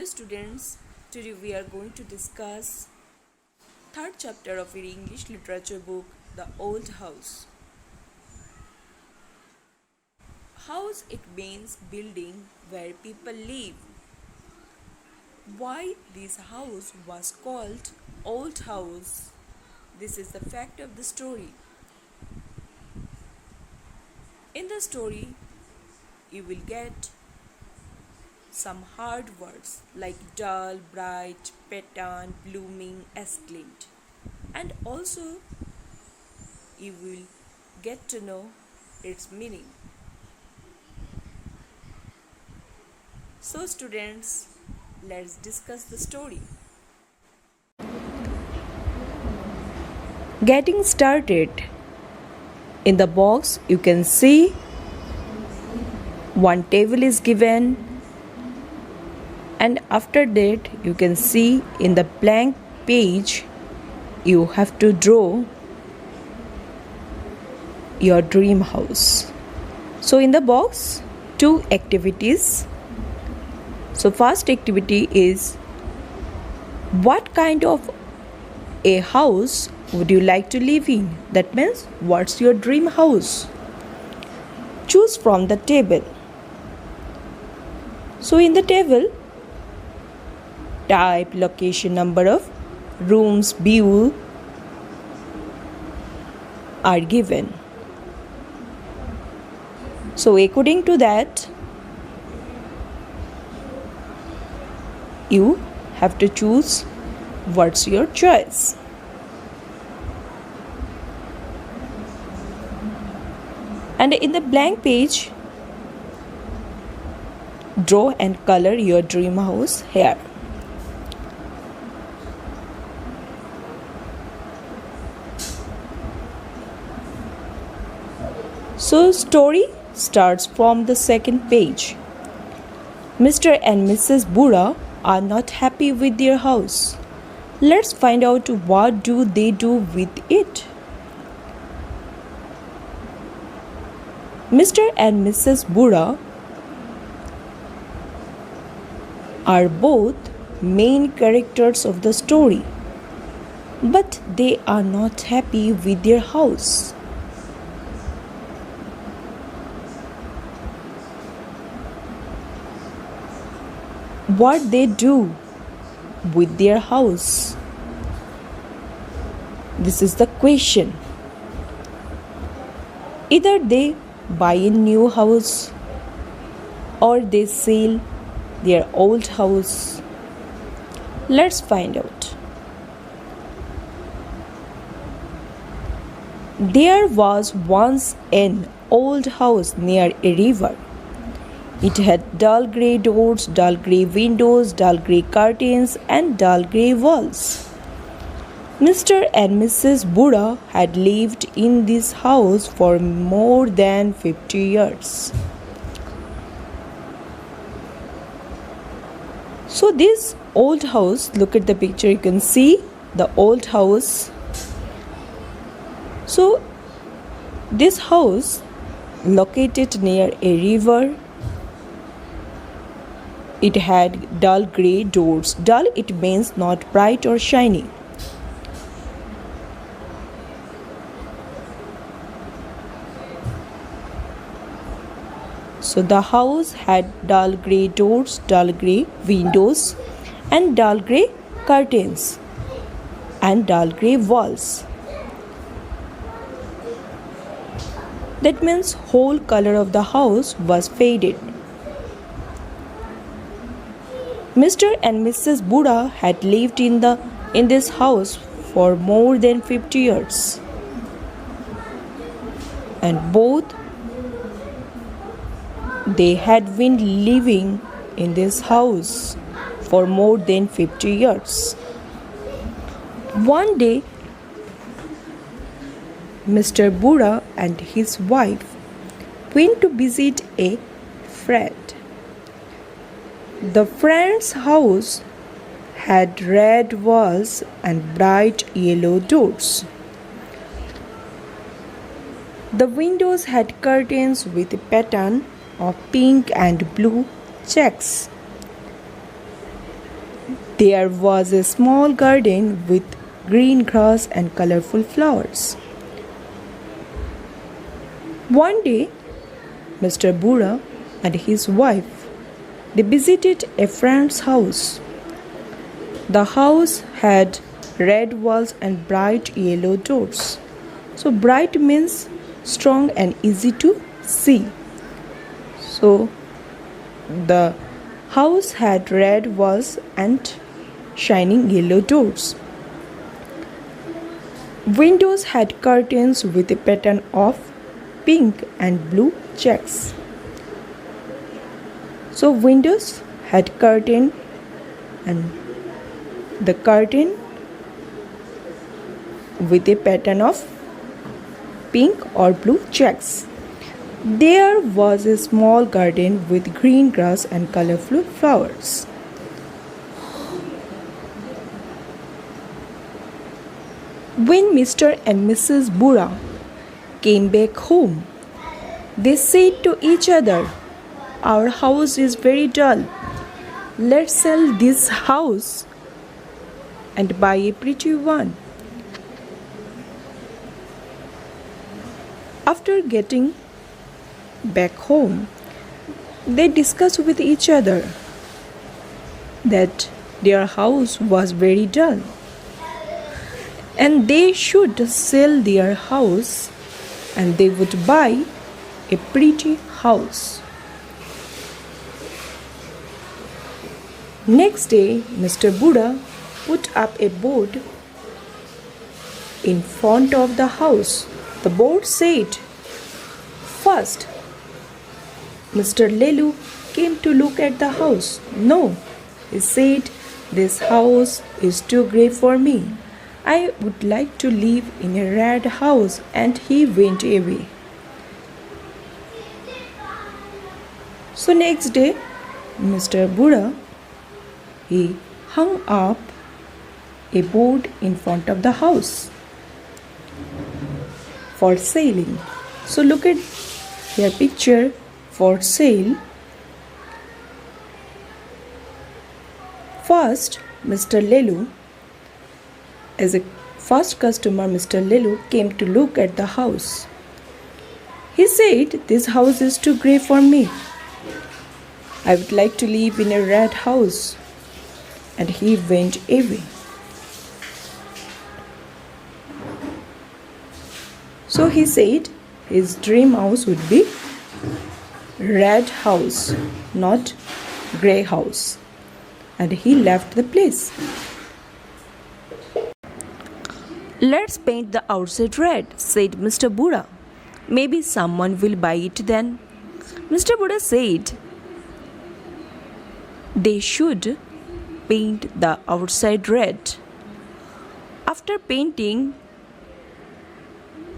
Hello students, today we are going to discuss third chapter of your English literature book, The Old House. House, it means building where people live. Why this house was called Old House? This is the fact of the story. In the story, you will get some hard words like dull, bright, pattern, blooming, exclaimed. And also you will get to know its meaning. So students, let's discuss the story. Getting started. In the box you can see one table is given, and after that you can see in the blank page you have to draw your dream house. So in the box, two activities. So first activity is, what kind of a house would you like to live in? That means, what's your dream house? Choose from the table. So in the table, type, location, number of rooms, view are given. So according to that, you have to choose what's your choice. And in the blank page, draw and color your dream house here. So story starts from the second page. Mr. and Mrs. Bhura are not happy with their house. Let's find out what do they do with it. Mr. and Mrs. Bhura are both main characters of the story, but they are not happy with their house. What they do with their house? This is the question. Either they buy a new house or they sell their old house. Let's find out. There was once an old house near a river. It had dull grey doors, dull grey windows, dull grey curtains, and dull grey walls. Mr. and Mrs. Bhura had lived in this house for more than 50 years. So this old house, look at the picture, you can see the old house. So this house located near a river. It had dull grey doors. Dull, it means not bright or shiny. So the house had dull grey doors, dull grey windows, and dull grey curtains, and dull grey walls. That means whole color of the house was faded. Mr. and Mrs. Bhura had lived in this house for more than 50 years. And both they had been living in this house for more than 50 years. One day, Mr. Bhura and his wife went to visit a friend. The friend's house had red walls and bright yellow doors. The windows had curtains with a pattern of pink and blue checks. There was a small garden with green grass and colorful flowers. One day, Mr. Bhura and his wife they visited a friend's house. The house had red walls and bright yellow doors. So bright means strong and easy to see. So the house had red walls and shining yellow doors. Windows had curtains with a pattern of pink and blue checks. So windows had curtain and the curtain with a pattern of pink or blue checks. There was a small garden with green grass and colorful flowers. When Mr. and Mrs. Bhura came back home, they said to each other, "Our house is very dull. Let's sell this house and buy a pretty one." After getting back home, they discussed with each other that their house was very dull and they should sell their house and they would buy a pretty house. Next day, Mr. Bhura put up a board in front of the house. The board said, "First, Mr. Lelu came to look at the house. No, he said, this house is too grey for me. I would like to live in a red house," and he went away. So next day, Mr. Bhura, he hung up a board in front of the house for selling. So look at your picture for sale. First, Mr. Lelu, as a first customer, Mr. Lelu came to look at the house. He said, "This house is too grey for me. I would like to live in a red house," and he went away. So he said his dream house would be red house, not grey house, and he left the place. "Let's paint the outside red," said Mr. Bhura. "Maybe someone will buy it then." Mr. Bhura said they should paint the outside red. After painting,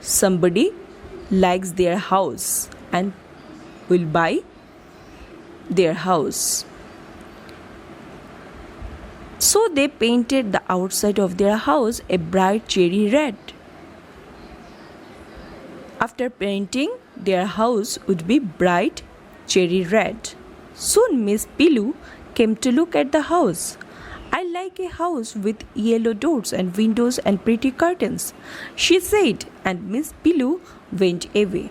somebody likes their house and will buy their house. So they painted the outside of their house a bright cherry red. After painting, their house would be bright cherry red. Soon Miss Pilu came to look at the house. "I like a house with yellow doors and windows and pretty curtains," she said, and Miss Pilu went away.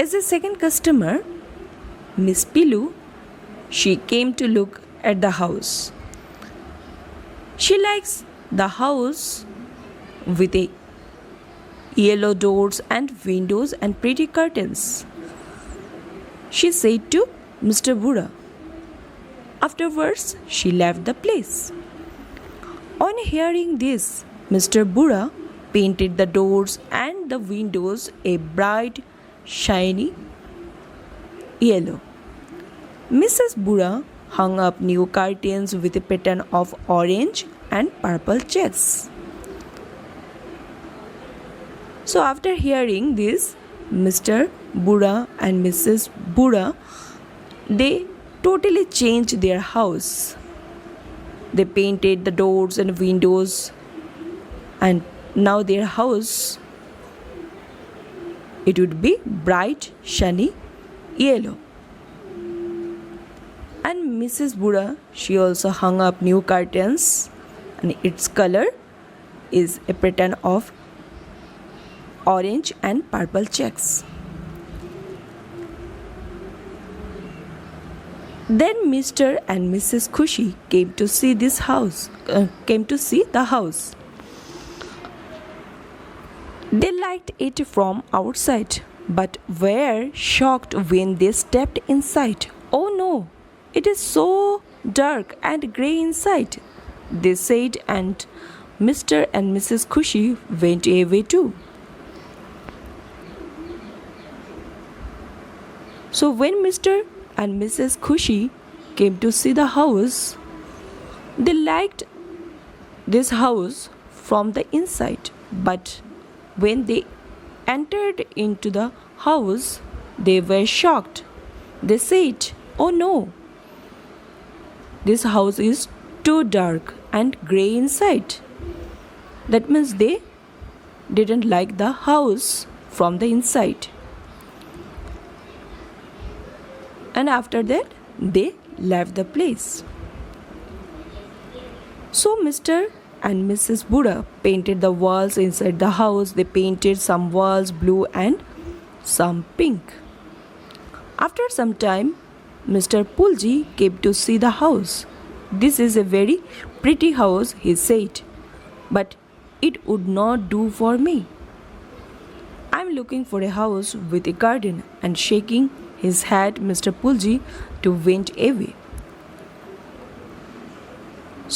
As a second customer, Miss Pilu, she came to look at the house. She likes the house with a yellow doors and windows and pretty curtains. She said to Mr. Bhura. Afterwards, she left the place. On hearing this, Mr. Bhura painted the doors and the windows a bright, shiny yellow. Mrs. Bhura hung up new curtains with a pattern of orange and purple checks. So after hearing this, Mr. Bhura and Mrs. Bhura, they totally changed their house. They painted the doors and windows, and now their house, it would be bright, shiny yellow. Mrs. Bhura, she also hung up new curtains, and its color is a pattern of orange and purple checks. Then Mr. and Mrs. Khushi came to see the house. They liked it from outside, but were shocked when they stepped inside. Oh no, it is so dark and grey inside, they said, and Mr. and Mrs. Khushi went away too. So when Mr. and Mrs. Khushi came to see the house, they liked this house from the inside, but when they entered into the house, they were shocked. They said, "Oh no, this house is too dark and grey inside." That means they didn't like the house from the inside. And after that, they left the place. So Mr. and Mrs. Bhura painted the walls inside the house. They painted some walls blue and some pink. After some time, Mr. Pulji came to see the house. "This is a very pretty house," he said, "but it would not do for me. I am looking for a house with a garden," and shaking his head, Mr. Pulji went away.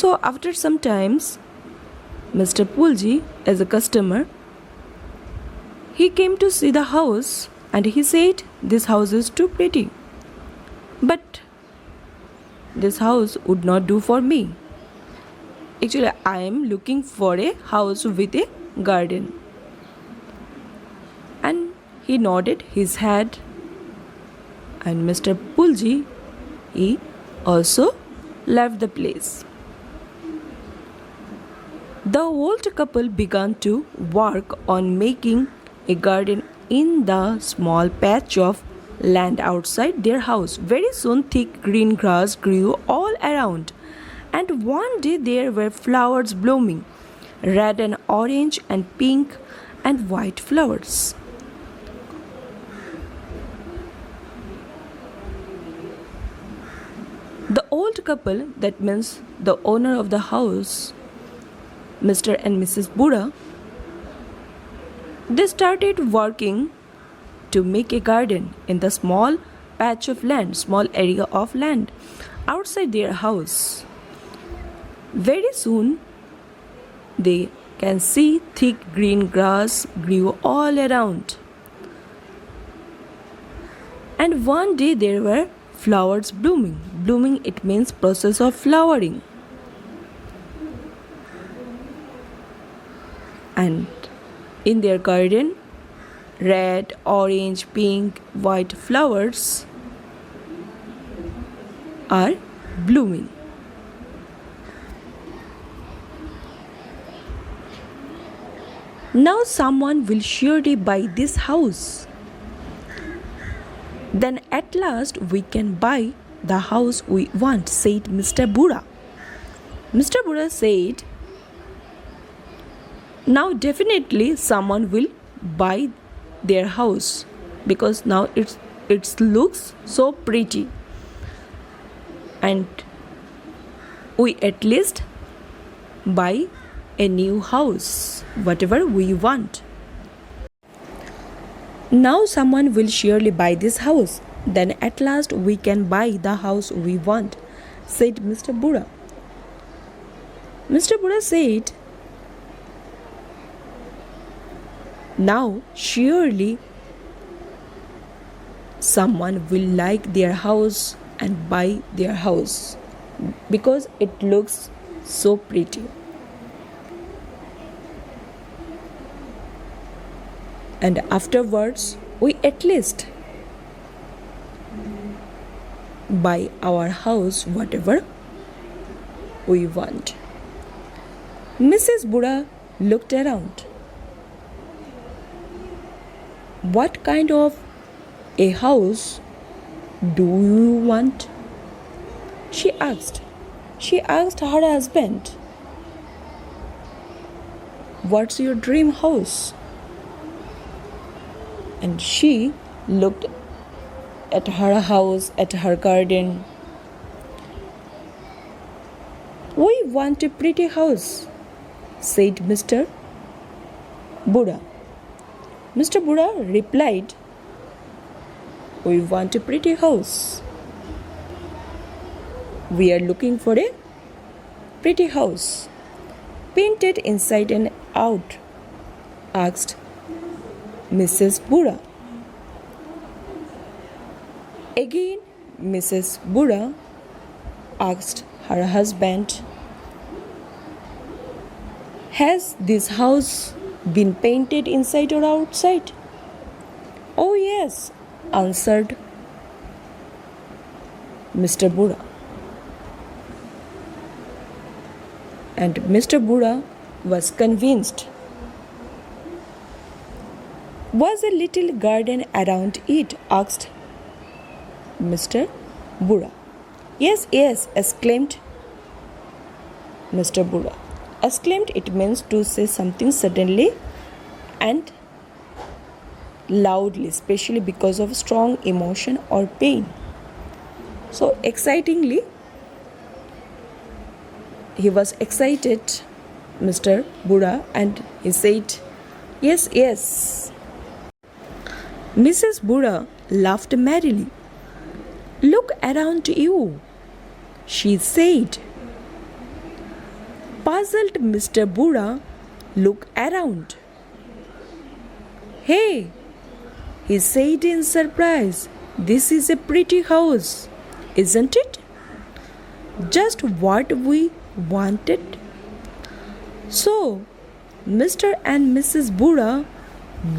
So after some times, Mr. Pulji, as a customer, he came to see the house and he said, "This house is too pretty, but this house would not do for me. Actually, I am looking for a house with a garden." And he nodded his head, and Mr. Pulji, he also left the place. The old couple began to work on making a garden in the small patch of land outside their house. Very soon, thick green grass grew all around, and one day there were flowers blooming, red and orange and pink and white flowers. The old couple, that means the owner of the house, Mr. and Mrs. Bhura, they started working to make a garden in the small patch of land, small area of land outside their house. Very soon, they can see thick green grass grew all around. And one day there were flowers blooming. Blooming, it means process of flowering. And in their garden, red, orange, pink, white flowers are blooming. Now someone will surely buy this house. Then at last we can buy the house we want, said Mr. Bhura. Mr. Bhura said, now definitely someone will buy their house because now it looks so pretty, and we at least buy a new house, whatever we want. Now someone will surely buy this house. Then at last we can buy the house we want, said Mr. Bhura. Mr. Bhura said, now surely someone will like their house and buy their house because it looks so pretty. And afterwards we at least buy our house whatever we want. Mrs. Bhura looked around. What kind of a house do you want? She asked. She asked her husband, "What's your dream house?" And she looked at her house, at her garden. "We want a pretty house," said Mr. Bhura. Mr. Bhura replied, "We want a pretty house. We are looking for a pretty house. Painted inside and out," asked Mrs. Bhura. Again, Mrs. Bhura asked her husband, "Has this house been painted inside or outside?" "Oh, yes," answered Mr. Bhura. And Mr. Bhura was convinced. "Was a little garden around it?" asked Mr. Bhura. "Yes, yes," exclaimed Mr. Bhura. Exclaimed, it means to say something suddenly and loudly, especially because of strong emotion or pain. So excitingly, he was excited, Mr. Bhura, and he said, "Yes, yes." Mrs. Bhura laughed merrily. "Look around you," she said. Puzzled Mr. Bhura looked around. "Hey," he said in surprise, "this is a pretty house, isn't it? Just what we wanted." So, Mr. and Mrs. Bhura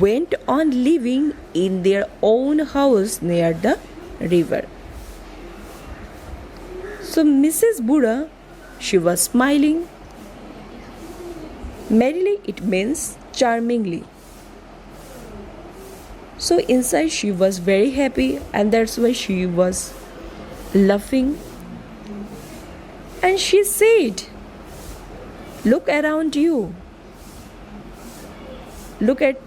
went on living in their own house near the river. So, Mrs. Bhura, she was smiling. Merrily, it means charmingly. So, inside, she was very happy, and that's why she was laughing. And she said, "Look around you. Look at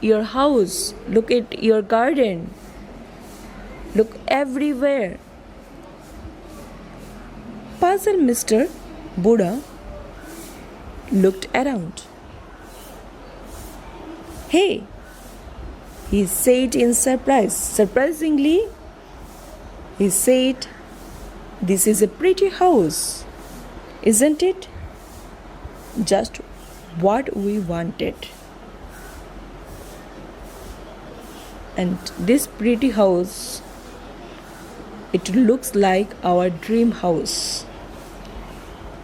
your house. Look at your garden. Look everywhere." Puzzled Mr. Bhura looked around. "Hey," he said in surprise. Surprisingly, he said, "This is a pretty house, isn't it? Just what we wanted. And this pretty house, it looks like our dream house."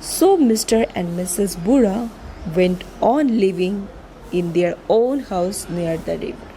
So Mr. and Mrs. Bhura went on living in their own house near the river.